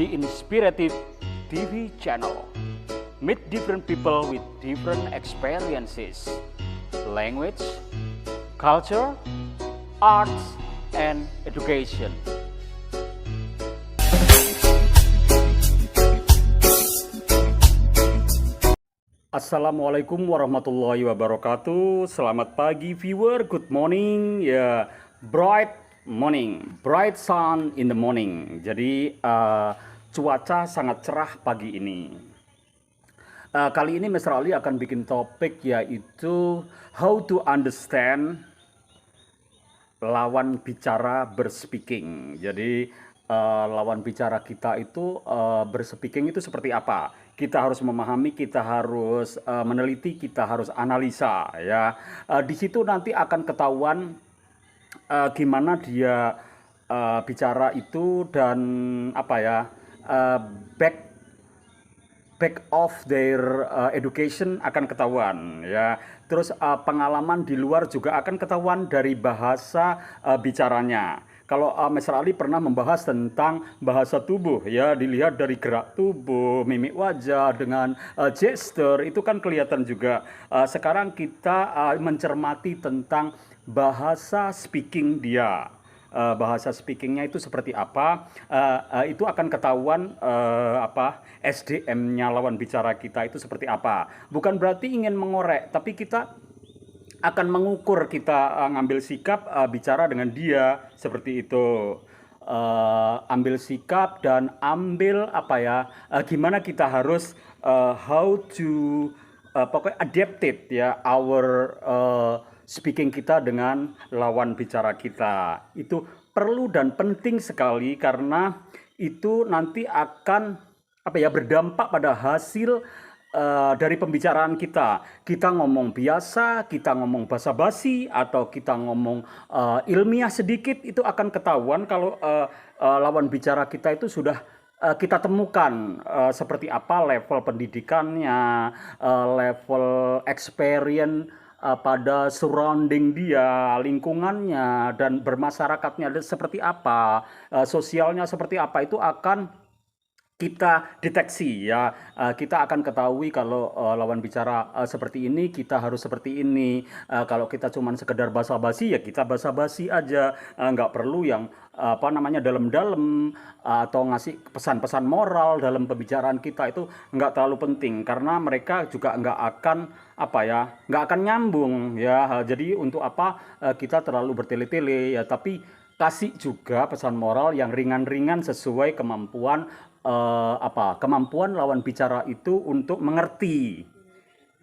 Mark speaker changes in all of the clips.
Speaker 1: the Inspirative TV channel. Meet different people with different experiences, language, culture, arts, and education. Assalamualaikum warahmatullahi wabarakatuh. Selamat pagi viewer, good morning. Ya, bright morning, bright sun in the morning. Jadi cuaca sangat cerah pagi ini. Kali ini Mr. Ali akan bikin topik yaitu how to understand lawan bicara berspeaking. Jadi lawan bicara kita itu berspeaking itu seperti apa? Kita harus memahami, kita harus meneliti, kita harus analisa ya. Di situ nanti akan ketahuan gimana dia bicara itu dan apa ya, back of their education akan ketahuan ya. Terus pengalaman di luar juga akan ketahuan dari bahasa bicaranya. Kalau Mr. Ali pernah membahas tentang bahasa tubuh ya, dilihat dari gerak tubuh, mimik wajah dengan gesture itu kan kelihatan juga. Sekarang kita mencermati tentang bahasa speaking dia. Bahasa speakingnya itu seperti apa, itu akan ketahuan SDM-nya lawan bicara kita itu seperti apa. Bukan berarti ingin mengorek, tapi kita akan mengukur, kita ngambil sikap bicara dengan dia seperti itu. Ambil sikap dan ambil gimana kita harus how to pokoknya adapted ya our speaking kita dengan lawan bicara kita. Itu perlu dan penting sekali karena itu nanti akan berdampak pada hasil dari pembicaraan kita. Kita ngomong biasa, kita ngomong basa-basi, atau kita ngomong ilmiah sedikit, itu akan ketahuan kalau lawan bicara kita itu sudah kita temukan seperti apa level pendidikannya, level experience pada surrounding dia, lingkungannya, dan bermasyarakatnya seperti apa, sosialnya seperti apa, itu akan kita deteksi ya. Kita akan ketahui kalau lawan bicara seperti ini, kita harus seperti ini. Kalau kita cuma sekedar basa-basi ya kita basa-basi aja, nggak perlu yang dalam-dalam atau ngasih pesan-pesan moral dalam pembicaraan kita, itu nggak terlalu penting karena mereka juga nggak akan nyambung ya. Jadi untuk apa kita terlalu bertele-tele ya, tapi kasih juga pesan moral yang ringan-ringan sesuai kemampuan kemampuan lawan bicara itu untuk mengerti.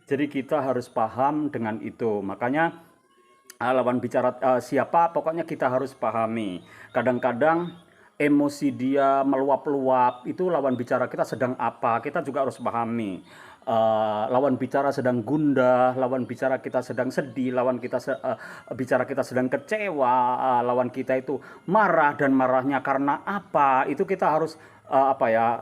Speaker 1: Jadi kita harus paham dengan itu. Makanya lawan bicara siapa, pokoknya kita harus pahami. Kadang-kadang emosi dia meluap-luap, itu lawan bicara kita sedang apa, kita juga harus pahami. Lawan bicara sedang gundah, lawan bicara kita sedang sedih, lawan bicara kita sedang kecewa, lawan kita itu marah, dan marahnya karena apa, itu kita harus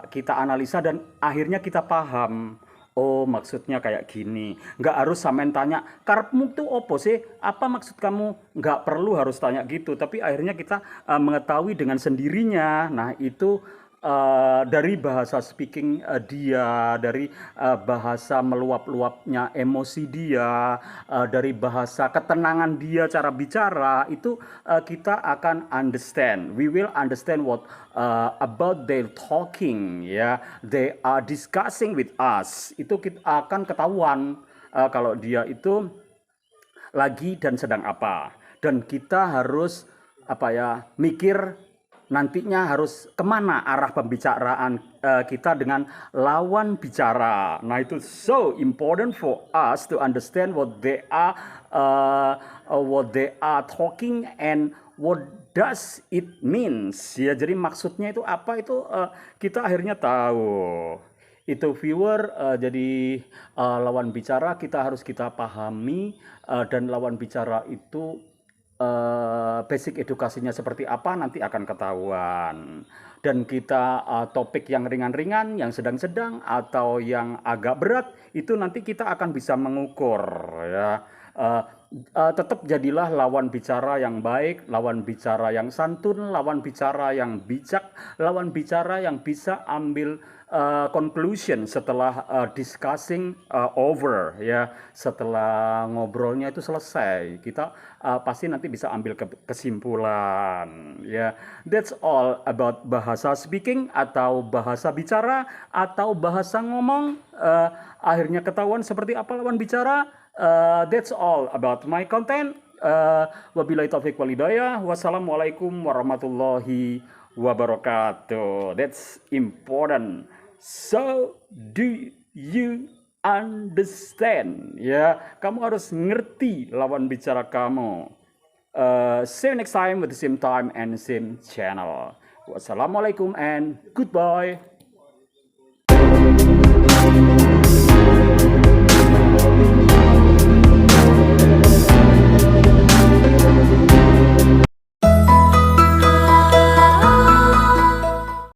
Speaker 1: kita analisa dan akhirnya kita paham. Oh, maksudnya kayak gini. Nggak harus sampean tanya, karepmu tuh opo sih? Apa maksud kamu? Nggak perlu harus tanya gitu. Tapi akhirnya kita mengetahui dengan sendirinya. Nah, itu dari bahasa speaking dia, dari bahasa meluap-luapnya emosi dia, dari bahasa ketenangan dia cara bicara, itu kita akan understand. We will understand what about their talking ya. They are discussing with us. Itu kita akan ketahuan kalau dia itu lagi dan sedang apa. Dan kita harus mikir nantinya harus kemana arah pembicaraan kita dengan lawan bicara. Nah, itu so important for us to understand what they are talking and what does it means ya. Jadi maksudnya itu apa, itu kita akhirnya tahu. Itu viewer, jadi lawan bicara kita pahami, dan lawan bicara itu basic edukasinya seperti apa nanti akan ketahuan. Dan kita topik yang ringan-ringan, yang sedang-sedang, atau yang agak berat, itu nanti kita akan bisa mengukur ya. tetap jadilah lawan bicara yang baik, lawan bicara yang santun, lawan bicara yang bijak, lawan bicara yang bisa ambil conclusion setelah discussing over ya, setelah ngobrolnya itu selesai, kita pasti nanti bisa ambil kesimpulan ya. That's all about bahasa speaking atau bahasa bicara atau bahasa ngomong. Akhirnya ketahuan seperti apa lawan bicara. That's all about my content. Wabillahi taufiq walhidayah. Wassalamualaikum warahmatullahi wabarakatuh. That's important. So, do you understand? Ya, kamu harus ngerti lawan bicara kamu. See you next time with the same time and same channel. Wassalamualaikum and goodbye.